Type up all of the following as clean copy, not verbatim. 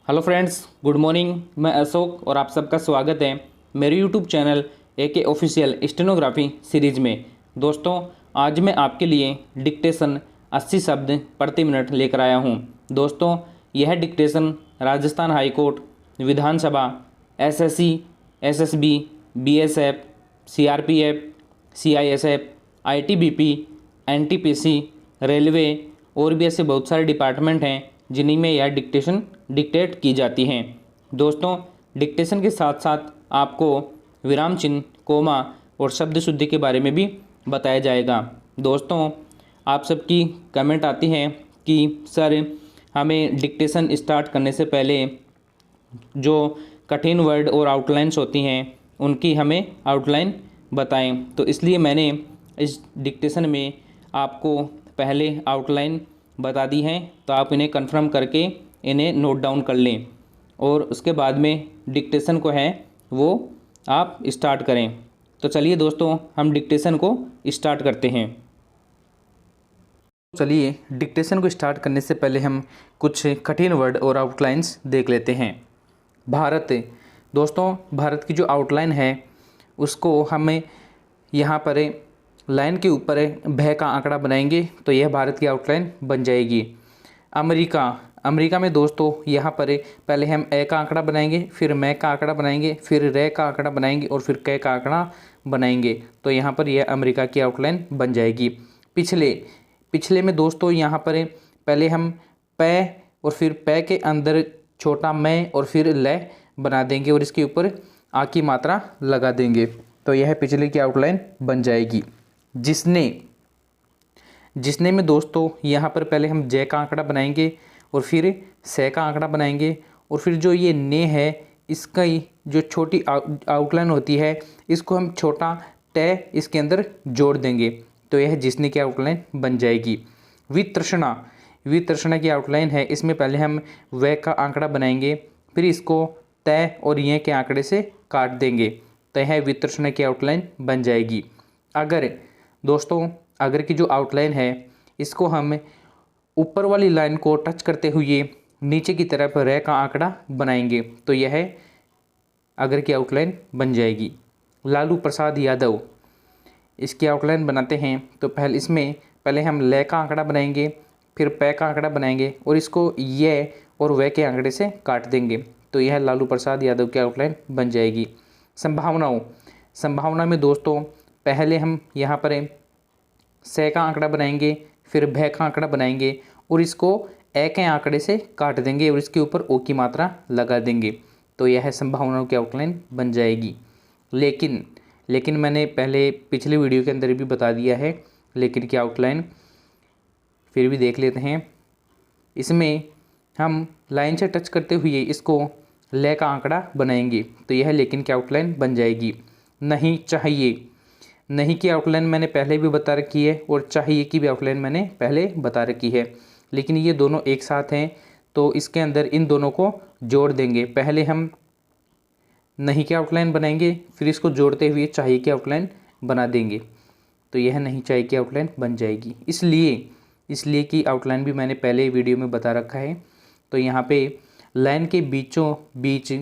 Hello friends, good morning. मैं अशोक और आप सबका स्वागत है मेरे YouTube channel AK official stenography series में। दोस्तों, आज मैं आपके लिए डिक्टेशन 80 शब्द प्रति मिनट लेकर आया हूं। दोस्तों, यह डिक्टेशन राजस्थान हाई कोर्ट, विधानसभा, SSC, SSB, BSF, CRPF, CISF, ITBP, NTPC, railway और भी ऐसे बहुत सारे डिपार्टमेंट हैं जिन्हीं में यह डिक्टेशन डिक्टेट की जाती हैं। दोस्तों, डिक्टेशन के साथ साथ आपको विराम चिन्ह, कोमा और शब्द शुद्धि के बारे में भी बताया जाएगा। दोस्तों, आप सबकी कमेंट आती हैं कि सर, हमें डिक्टेशन स्टार्ट करने से पहले जो कठिन वर्ड और आउटलाइंस होती हैं उनकी हमें आउटलाइन बताएं। तो इसलिए मैंने इस डिक्टेशन में आपको पहले आउटलाइन बता दी हैं, तो आप इन्हें कंफर्म करके इन्हें नोट डाउन कर लें और उसके बाद में डिक्टेशन को है वो आप स्टार्ट करें। तो चलिए दोस्तों, हम डिक्टेशन को स्टार्ट करते हैं। चलिए, डिक्टेशन को स्टार्ट करने से पहले हम कुछ कठिन वर्ड और आउटलाइंस देख लेते हैं। भारत। दोस्तों, भारत की जो आउटलाइन है उसको हमें यहाँ पर लाइन के ऊपर भय का आंकड़ा बनाएंगे तो यह भारत की आउटलाइन बन जाएगी। अमेरिका। अमेरिका में दोस्तों यहाँ पर पहले हम ए का आंकड़ा बनाएंगे, फिर मैं का आंकड़ा बनाएंगे, फिर रे का आंकड़ा बनाएंगे और फिर कै का आंकड़ा बनाएंगे। तो यहाँ पर यह अमेरिका की आउटलाइन बन जाएगी। पिछले। पिछले में दोस्तों यहाँ पर पहले हम पै और फिर पै के अंदर छोटा मैं और फिर लय बना देंगे और इसके ऊपर आ की मात्रा लगा देंगे। तो यह पिछले की आउटलाइन बन जाएगी। जिसने। जिसने में दोस्तों यहाँ पर पहले हम जय का आंकड़ा बनाएंगे और फिर से का आंकड़ा बनाएंगे और फिर जो ये ने है इसका ही जो छोटी आउटलाइन होती है इसको हम छोटा टे इसके अंदर जोड़ देंगे। तो यह जिसने की आउटलाइन बन जाएगी। वितृष्णा। वितृष्णा की आउटलाइन है, इसमें पहले हम व का आंकड़ा बनाएंगे, फिर इसको तय और ये के आंकड़े से काट देंगे। तो यह वितृष्णा की आउटलाइन बन जाएगी। अगर। दोस्तों, अगर की जो आउटलाइन है इसको हम ऊपर वाली लाइन को टच करते हुए नीचे की तरफ रे का आंकड़ा बनाएंगे तो यह अगर की आउटलाइन बन जाएगी। लालू प्रसाद यादव। इसकी आउटलाइन बनाते हैं तो पहले हम ले का आंकड़ा बनाएंगे, फिर पै का आंकड़ा बनाएंगे और इसको ये और वे के आंकड़े से काट देंगे। तो यह लालू प्रसाद यादव की आउटलाइन बन जाएगी। संभावनाओं। संभावना में दोस्तों पहले हम यहाँ पर से का आंकड़ा बनाएंगे, फिर भय का आंकड़ा बनाएंगे और इसको ए के आंकड़े से काट देंगे और इसके ऊपर ओ की मात्रा लगा देंगे। तो यह संभावनाओं की आउटलाइन बन जाएगी। लेकिन। लेकिन मैंने पहले पिछले वीडियो के अंदर भी बता दिया है लेकिन की आउटलाइन फिर भी देख लेते हैं। इसमें हम लाइन से टच करते हुए इसको ले का आंकड़ा बनाएंगे तो यह लेकिन की आउटलाइन बन जाएगी। नहीं चाहिए। नहीं की आउटलाइन मैंने पहले भी बता रखी है और चाहिए की भी आउटलाइन मैंने पहले बता रखी है, लेकिन ये दोनों एक साथ हैं तो इसके अंदर इन दोनों को जोड़ देंगे। पहले हम नहीं की आउटलाइन बनाएंगे, फिर इसको जोड़ते हुए चाहिए की आउटलाइन बना देंगे तो यह नहीं चाहिए की आउटलाइन बन जाएगी। इसलिए की आउटलाइन भी मैंने पहले वीडियो में बता रखा है। तो यहाँ पे लाइन के बीचों बीच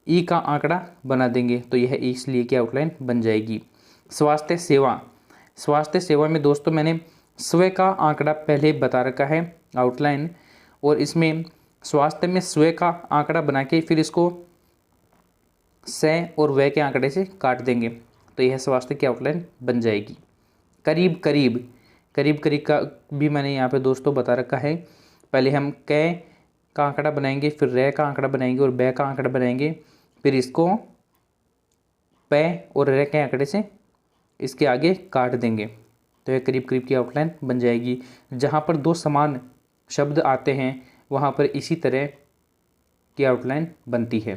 ई का आंकड़ा बना देंगे तो यह इसलिए की आउटलाइन बन जाएगी। स्वास्थ्य सेवा। स्वास्थ्य सेवा में दोस्तों मैंने स्व का आंकड़ा पहले बता रखा है आउटलाइन और इसमें स्वास्थ्य में स्व का आंकड़ा बना के फिर इसको से और व के आंकड़े से काट देंगे तो यह स्वास्थ्य की आउटलाइन बन जाएगी। करीब करीब। करीब करीब का भी मैंने यहाँ पे दोस्तों बता रखा है। पहले हम कै का आंकड़ा बनाएंगे, फिर रे का आंकड़ा बनाएंगे और बै का आंकड़ा बनाएंगे, फिर इसको पै और रे के आंकड़े से इसके आगे काट देंगे तो यह करीब करीब की आउटलाइन बन जाएगी। जहाँ पर दो समान शब्द आते हैं वहाँ पर इसी तरह की आउटलाइन बनती है।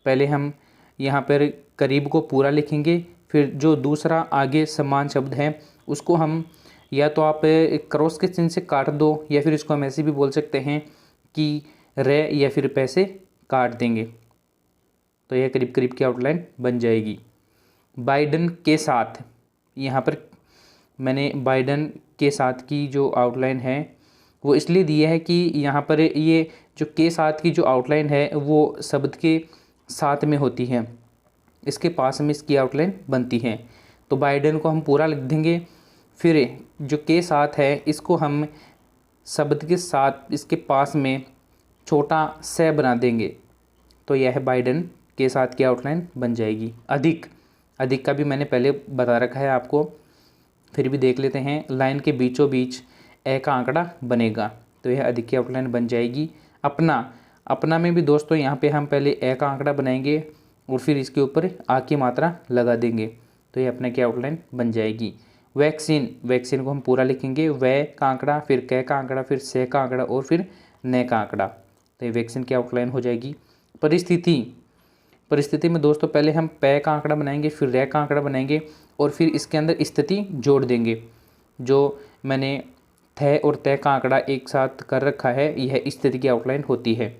पहले हम यहाँ पर करीब को पूरा लिखेंगे, फिर जो दूसरा आगे समान शब्द है उसको हम या तो आप क्रॉस के चिन्ह से काट दो या फिर इसको हम ऐसे भी बोल सकते हैं कि रे या फिर पैसे काट देंगे तो यह करीब करीब की आउटलाइन बन जाएगी। बाइडन के साथ। यहाँ पर मैंने बाइडन के साथ की जो आउटलाइन है वो इसलिए दिया है कि यहाँ पर ये जो के साथ की जो आउटलाइन है वो शब्द के साथ में होती है, इसके पास में इसकी आउटलाइन बनती है। तो बाइडेन को हम पूरा लिख देंगे, फिर जो के साथ है इसको हम शब्द के साथ इसके पास में छोटा से बना देंगे, तो यह बाइडेन के साथ की आउटलाइन बन जाएगी। अधिक, अधिक का भी मैंने पहले बता रखा है आपको, फिर भी देख लेते हैं। लाइन के बीचों बीच ए का आंकड़ा बनेगा, तो यह अधिक की आउटलाइन बन जाएगी। अपना, अपना में भी दोस्तों यहाँ पे हम पहले ए का आंकड़ा बनाएंगे और फिर इसके ऊपर आ की मात्रा लगा देंगे, तो ये अपने की आउटलाइन बन जाएगी। वैक्सीन, वैक्सीन को हम पूरा लिखेंगे, वै का आंकड़ा, फिर कै का आंकड़ा, फिर से का आंकड़ा और फिर नै का आंकड़ा, तो ये वैक्सीन की आउटलाइन हो जाएगी। परिस्थिति, परिस्थिति में दोस्तों पहले हम पै का आंकड़ा बनाएंगे, फिर रै का आंकड़ा बनाएंगे और फिर इसके अंदर स्थिति जोड़ देंगे। जो मैंने थे और तय का आंकड़ा एक साथ कर रखा है, यह स्थिति की आउटलाइन होती है।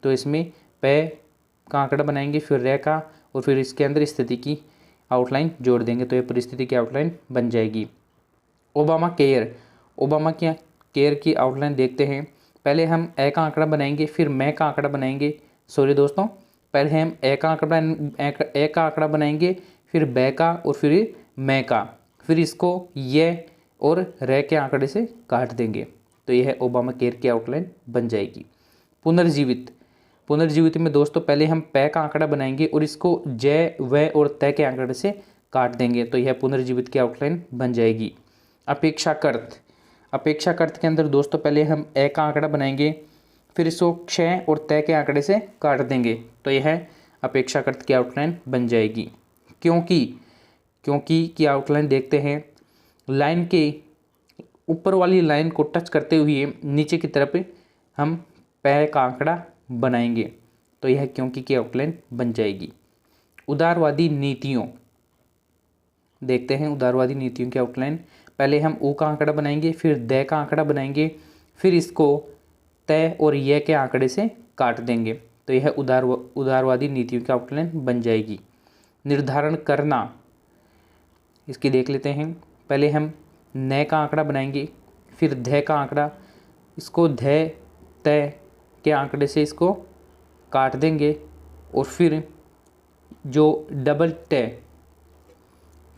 तो इसमें पै का आंकड़ा बनाएंगे, फिर रै का, और फिर इसके अंदर स्थिति की आउटलाइन जोड़ देंगे, तो यह परिस्थिति की आउटलाइन बन जाएगी। ओबामा केयर, ओबामा की केयर की आउटलाइन देखते हैं। पहले हम ए का आंकड़ा बनाएंगे, फिर मैं का आंकड़ा बनाएंगे, सॉरी दोस्तों, पहले हम ए का आंकड़ा बनाएंगे, फिर बै का और फिर मैं का, फिर इसको ये और रे के आंकड़े से काट देंगे, तो यह ओबामा केयर की आउटलाइन बन जाएगी। पुनर्जीवित, पुनर्जीवित में दोस्तों पहले हम पै का आंकड़ा बनाएंगे और इसको जय, व और तय के आंकड़े से काट देंगे, तो यह पुनर्जीवित की आउटलाइन बन जाएगी। अपेक्षाकृत, अपेक्षाकृत के अंदर दोस्तों पहले हम ए का आंकड़ा बनाएंगे, फिर इसको क्षय और तय के आंकड़े से काट देंगे, तो यह अपेक्षाकृत की आउटलाइन बन जाएगी। क्योंकि, क्योंकि की आउटलाइन देखते हैं। लाइन के ऊपर वाली लाइन को टच करते हुए नीचे की तरफ हम पै का आंकड़ा बनाएंगे, तो यह क्योंकि की आउटलाइन बन जाएगी। उदारवादी नीतियों, देखते हैं उदारवादी नीतियों की आउटलाइन। पहले हम ऊ का आंकड़ा बनाएंगे, फिर दै का आंकड़ा बनाएंगे, फिर इसको तय और ये के आंकड़े से काट देंगे, तो यह उदारवादी नीतियों की आउटलाइन बन जाएगी। निर्धारण करना, इसकी देख लेते हैं। पहले हम नै का आंकड़ा बनाएंगे, फिर धै का आंकड़ा, इसको धै तय के आंकड़े से इसको काट देंगे और फिर जो डबल तय,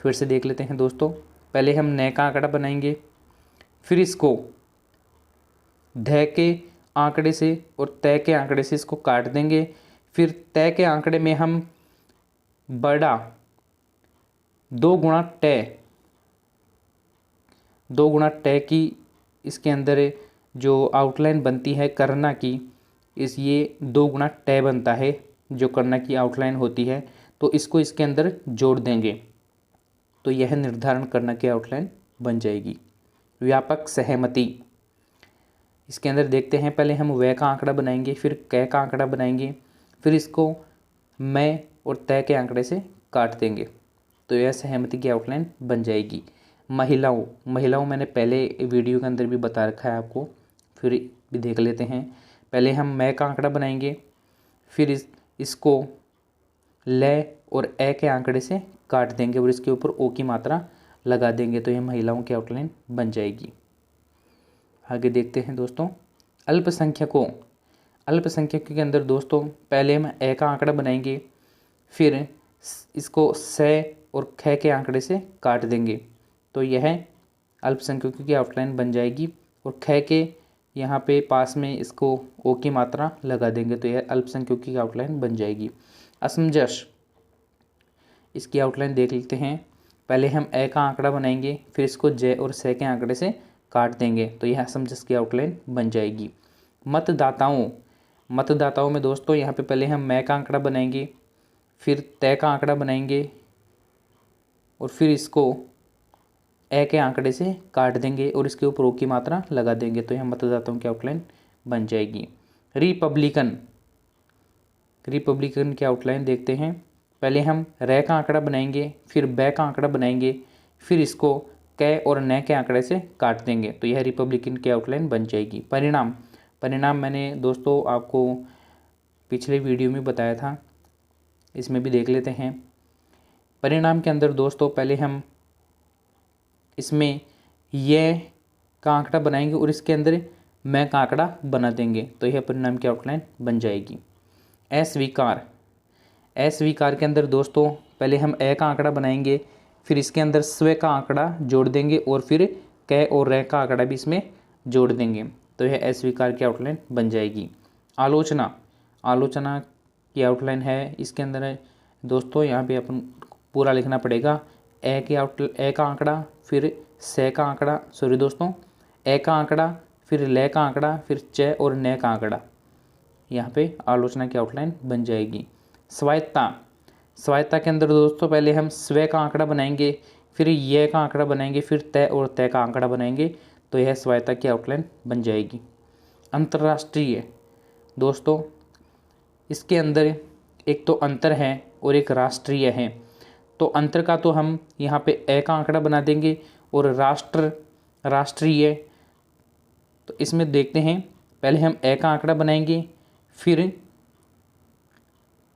फिर से देख लेते हैं दोस्तों। पहले हम नै का आंकड़ा बनाएंगे, फिर इसको धै के आंकड़े से और तय के आंकड़े से इसको काट देंगे, फिर तय के आंकड़े में हम बड़ा 2 गुणा तय, 2 गुणा तय की इसके अंदर जो आउटलाइन बनती है करना की, इस ये 2 गुणा तय बनता है जो करना की आउटलाइन होती है, तो इसको इसके अंदर जोड़ देंगे, तो यह निर्धारण करना की आउटलाइन बन जाएगी। व्यापक सहमति, इसके अंदर देखते हैं। पहले हम वै का आंकड़ा बनाएंगे, फिर कै का आंकड़ा बनाएंगे, फिर इसको मैं और तय के आंकड़े से काट देंगे, तो यह सहमति की आउटलाइन बन जाएगी। महिलाओं, महिलाओं मैंने पहले वीडियो के अंदर भी बता रखा है आपको, फिर भी देख लेते हैं। पहले हम मैं का आंकड़ा बनाएंगे, फिर इसको ले और ए के आंकड़े से काट देंगे और इसके ऊपर ओ की मात्रा लगा देंगे, तो यह महिलाओं की आउटलाइन बन जाएगी। आगे देखते हैं दोस्तों। अल्पसंख्यकों, अल्पसंख्यकों के अंदर दोस्तों पहले हम ए का आंकड़ा बनाएंगे, फिर इसको से और ख के आंकड़े से काट देंगे, तो यह अल्पसंख्यकों की आउटलाइन बन जाएगी। और ख के यहाँ पे पास में इसको ओ की मात्रा लगा देंगे, तो यह अल्पसंख्यकों की आउटलाइन बन जाएगी। असमंजस, इसकी आउटलाइन देख लेते हैं। पहले हम ए का आंकड़ा बनाएंगे, फिर इसको जे और से के आंकड़े से काट देंगे, तो यह असमंजस की आउटलाइन बन जाएगी। मतदाताओं, मतदाताओं में दोस्तों यहाँ पे पहले हम मैं का आंकड़ा बनाएंगे, फिर तय का आंकड़ा बनाएंगे और फिर इसको ए के आंकड़े से काट देंगे और इसके ऊपर ओ की मात्रा लगा देंगे, तो यह मतदाताओं की आउटलाइन बन जाएगी। रिपब्लिकन, रिपब्लिकन की आउटलाइन देखते हैं। पहले हम रै का आंकड़ा बनाएंगे, फिर बै का आंकड़ा बनाएंगे, फिर इसको कै और नै के आंकड़े से काट देंगे, तो यह रिपब्लिकन की आउटलाइन बन जाएगी। परिणाम, परिणाम मैंने दोस्तों आपको पिछले वीडियो में बताया था, इसमें भी देख लेते हैं। परिणाम के अंदर दोस्तों पहले हम इसमें ये का आंकड़ा बनाएंगे और इसके अंदर मैं का आंकड़ा बना देंगे तो यह परिणाम की आउटलाइन बन जाएगी। अस्वीकार, अस्वीकार के अंदर दोस्तों पहले हम ए का आंकड़ा बनाएंगे, फिर इसके अंदर स्व का आंकड़ा जोड़ देंगे और फिर क और र का आंकड़ा भी इसमें जोड़ देंगे तो यह अस्वीकार की आउटलाइन बन जाएगी। आलोचना, आलोचना की आउटलाइन है इसके अंदर है दोस्तों, यहाँ पे अपन पूरा लिखना पड़ेगा। ए का आंकड़ा, फिर से का आंकड़ा, सॉरी दोस्तों, ए का आंकड़ा, फिर ले का आंकड़ा, फिर च और न का आंकड़ा, यहाँ पे आलोचना की आउटलाइन बन जाएगी। स्वायत्ता, स्वायत्ता के अंदर दोस्तों पहले हम स्व का आंकड़ा बनाएंगे, फिर ये का आंकड़ा बनाएंगे, फिर तय और तय का आंकड़ा बनाएंगे तो यह स्वायत्ता की आउटलाइन बन जाएगी। अंतर्राष्ट्रीय, दोस्तों इसके अंदर एक तो अंतर है और एक राष्ट्रीय है, तो अंतर का तो हम यहाँ पे ए का आंकड़ा बना देंगे और राष्ट्रीय तो इसमें देखते हैं, पहले हम ए का आंकड़ा बनाएंगे, फिर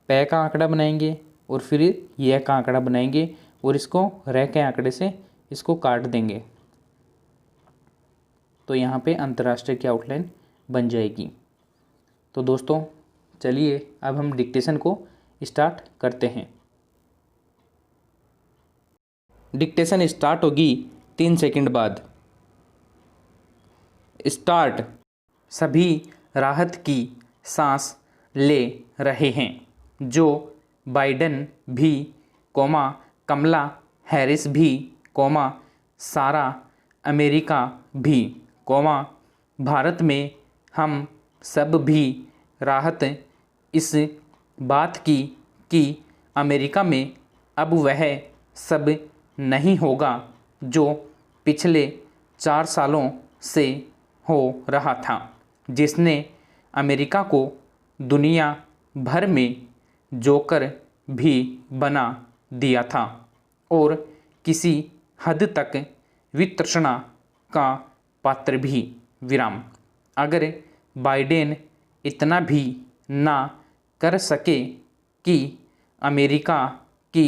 पे का आंकड़ा बनाएंगे और फिर ये का आंकड़ा बनाएंगे और इसको र के आंकड़े से इसको काट देंगे तो यहाँ पे अंतर्राष्ट्रीय की आउटलाइन बन जाएगी। तो दोस्तों चलिए अब हम डिक्टेशन को स्टार्ट करते हैं। डिक्टेशन स्टार्ट होगी 3 सेकंड बाद। स्टार्ट। सभी राहत की सांस ले रहे हैं। जो बाइडेन भी, कमला हैरिस भी, सारा अमेरिका भी, भारत में हम सब भी राहत इस बात की कि अमेरिका में अब वह सब नहीं होगा जो पिछले 4 सालों से हो रहा था, जिसने अमेरिका को दुनिया भर में जोकर भी बना दिया था और किसी हद तक वितृष्णा का पात्र भी। विराम। अगर बाइडेन इतना भी ना कर सके कि अमेरिका की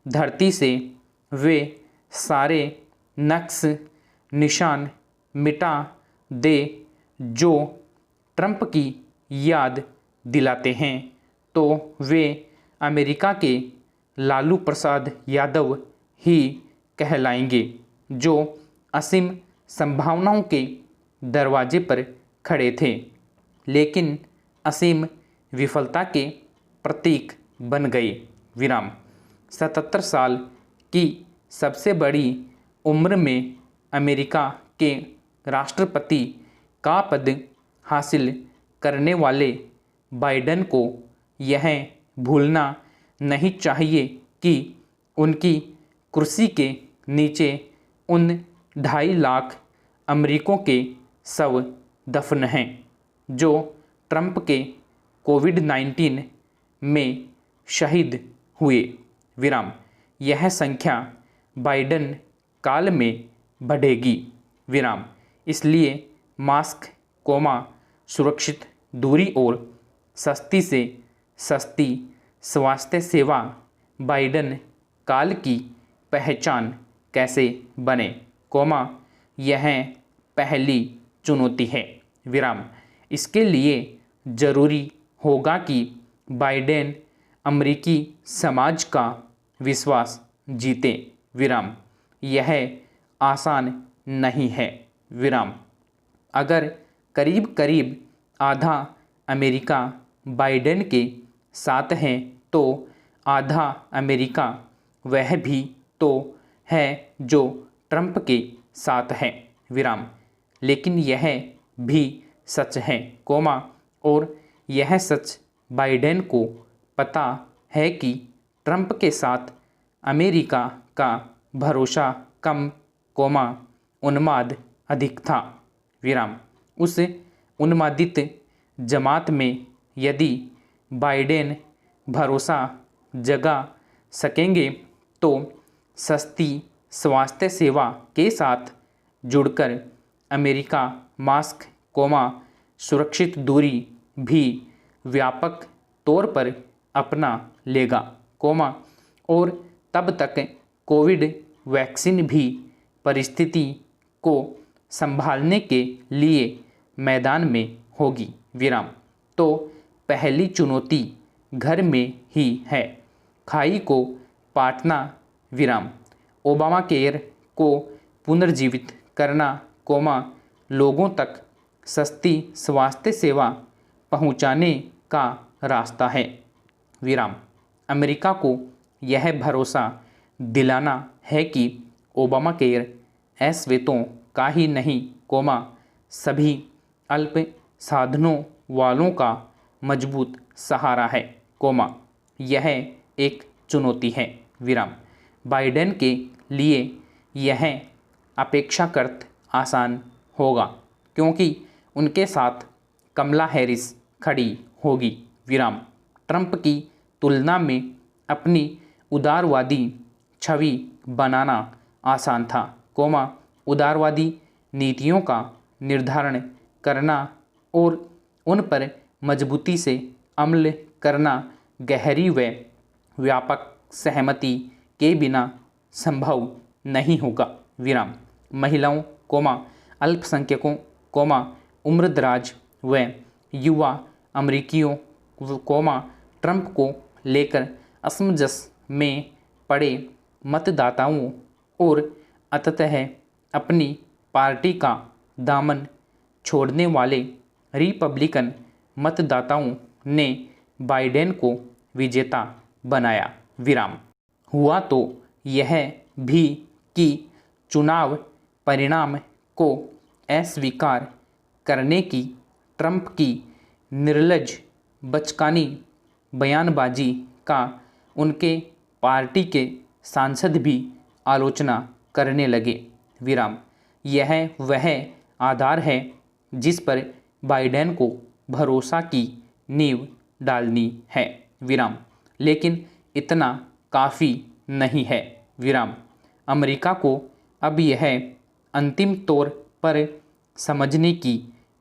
धरती से वे सारे नक्श निशान मिटा दे जो ट्रंप की याद दिलाते हैं, तो वे अमेरिका के लालू प्रसाद यादव ही कहलाएंगे, जो असीम संभावनाओं के दरवाजे पर खड़े थे, लेकिन असीम विफलता के प्रतीक बन गए। विराम। 77 साल की सबसे बड़ी उम्र में अमेरिका के राष्ट्रपति का पद हासिल करने वाले बाइडेन को यह भूलना नहीं चाहिए कि उनकी कुर्सी के नीचे उन 2.5 लाख अमेरिकों के शव दफन हैं जो ट्रंप के कोविड-19 में शहीद हुए। विराम। यह संख्या बाइडेन काल में बढ़ेगी। विराम। इसलिए मास्क, सुरक्षित दूरी और सस्ती से सस्ती स्वास्थ्य सेवा बाइडेन काल की पहचान कैसे बने, यह पहली चुनौती है। विराम। इसके लिए जरूरी होगा कि बाइडेन अमेरिकी समाज का विश्वास जीते। विराम। यह आसान नहीं है। विराम। अगर करीब करीब आधा अमेरिका बाइडेन के साथ है तो आधा अमेरिका वह भी तो है जो ट्रंप के साथ है। विराम। लेकिन यह भी सच है, और यह सच बाइडेन को पता है कि ट्रंप के साथ अमेरिका का भरोसा कम, उन्माद अधिक था। विराम। उस उन्मादित जमात में यदि बाइडेन भरोसा जगा सकेंगे तो सस्ती स्वास्थ्य सेवा के साथ जुड़कर अमेरिका मास्क, सुरक्षित दूरी भी व्यापक तौर पर अपना लेगा, और तब तक कोविड वैक्सीन भी परिस्थिति को संभालने के लिए मैदान में होगी, विराम। तो पहली चुनौती घर में ही है, खाई को पाटना, विराम। ओबामा केयर को पुनर्जीवित करना, लोगों तक सस्ती स्वास्थ्य सेवा पहुंचाने का रास्ता है, विराम। अमेरिका को यह भरोसा दिलाना है कि ओबामा केयर अश्वेतों का ही नहीं, सभी अल्प साधनों वालों का मजबूत सहारा है, यह एक चुनौती है, विराम। बाइडेन के लिए यह अपेक्षाकृत आसान होगा क्योंकि उनके साथ कमला हैरिस खड़ी होगी, विराम। ट्रंप की तुलना में अपनी उदारवादी छवि बनाना आसान था, उदारवादी नीतियों का निर्धारण करना और उन पर मजबूती से अमल करना गहरी व व्यापक सहमति के बिना संभव नहीं होगा, विराम। महिलाओं, अल्पसंख्यकों, उम्रदराज व युवा अमेरिकियों, ट्रंप को लेकर असमंजस में पड़े मतदाताओं और अंततः अपनी पार्टी का दामन छोड़ने वाले रिपब्लिकन मतदाताओं ने बाइडेन को विजेता बनाया, विराम। हुआ तो यह भी कि चुनाव परिणाम को अस्वीकार करने की ट्रंप की निर्लज बचकानी बयानबाजी का उनके पार्टी के सांसद भी आलोचना करने लगे, विराम। यह वह आधार है जिस पर बाइडेन को भरोसा की नींव डालनी है, विराम। लेकिन इतना काफ़ी नहीं है, विराम। अमेरिका को अब यह अंतिम तौर पर समझने की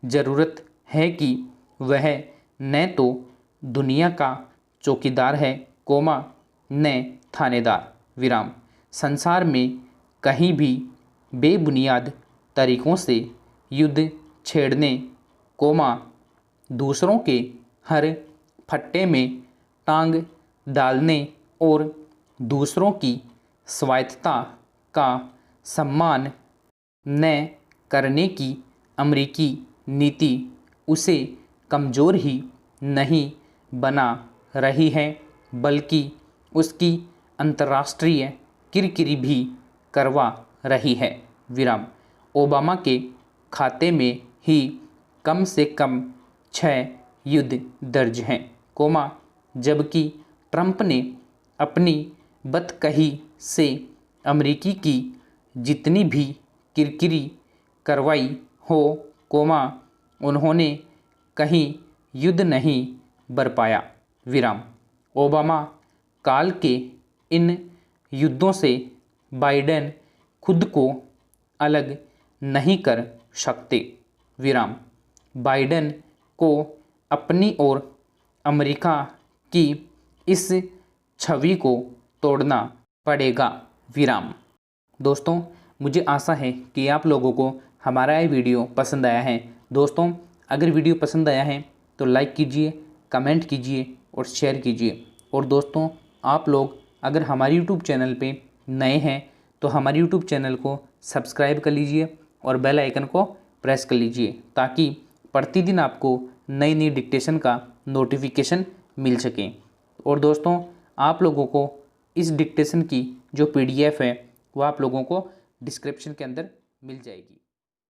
ज़रूरत है कि वह न तो दुनिया का चौकीदार है, न थानेदार, विराम। संसार में कहीं भी बेबुनियाद तरीक़ों से युद्ध छेड़ने, दूसरों के हर फट्टे में टांग डालने और दूसरों की स्वायत्तता का सम्मान न करने की अमेरिकी नीति उसे कमज़ोर ही नहीं बना रही है बल्कि उसकी अंतर्राष्ट्रीय किरकिरी भी करवा रही है, विराम। ओबामा के खाते में ही कम से कम 6 युद्ध दर्ज हैं, जबकि ट्रंप ने अपनी बदकही से अमेरिकी की जितनी भी किरकिरी करवाई हो, उन्होंने कहीं युद्ध नहीं बरपाया, विराम। ओबामा काल के इन युद्धों से बाइडेन खुद को अलग नहीं कर सकते, विराम। बाइडेन को अपनी और अमेरिका की इस छवि को तोड़ना पड़ेगा, विराम। दोस्तों, मुझे आशा है कि आप लोगों को हमारा ये वीडियो पसंद आया है। दोस्तों, अगर वीडियो पसंद आया है तो लाइक कीजिए, कमेंट कीजिए और शेयर कीजिए। और दोस्तों, आप लोग अगर हमारे यूट्यूब चैनल पे नए हैं तो हमारे यूट्यूब चैनल को सब्सक्राइब कर लीजिए और बेल आइकन को प्रेस कर लीजिए ताकि प्रतिदिन आपको नई नई डिक्टेशन का नोटिफिकेशन मिल सके। और दोस्तों, आप लोगों को इस डिक्टेशन की जो PDF है वो आप लोगों को डिस्क्रिप्शन के अंदर मिल जाएगी।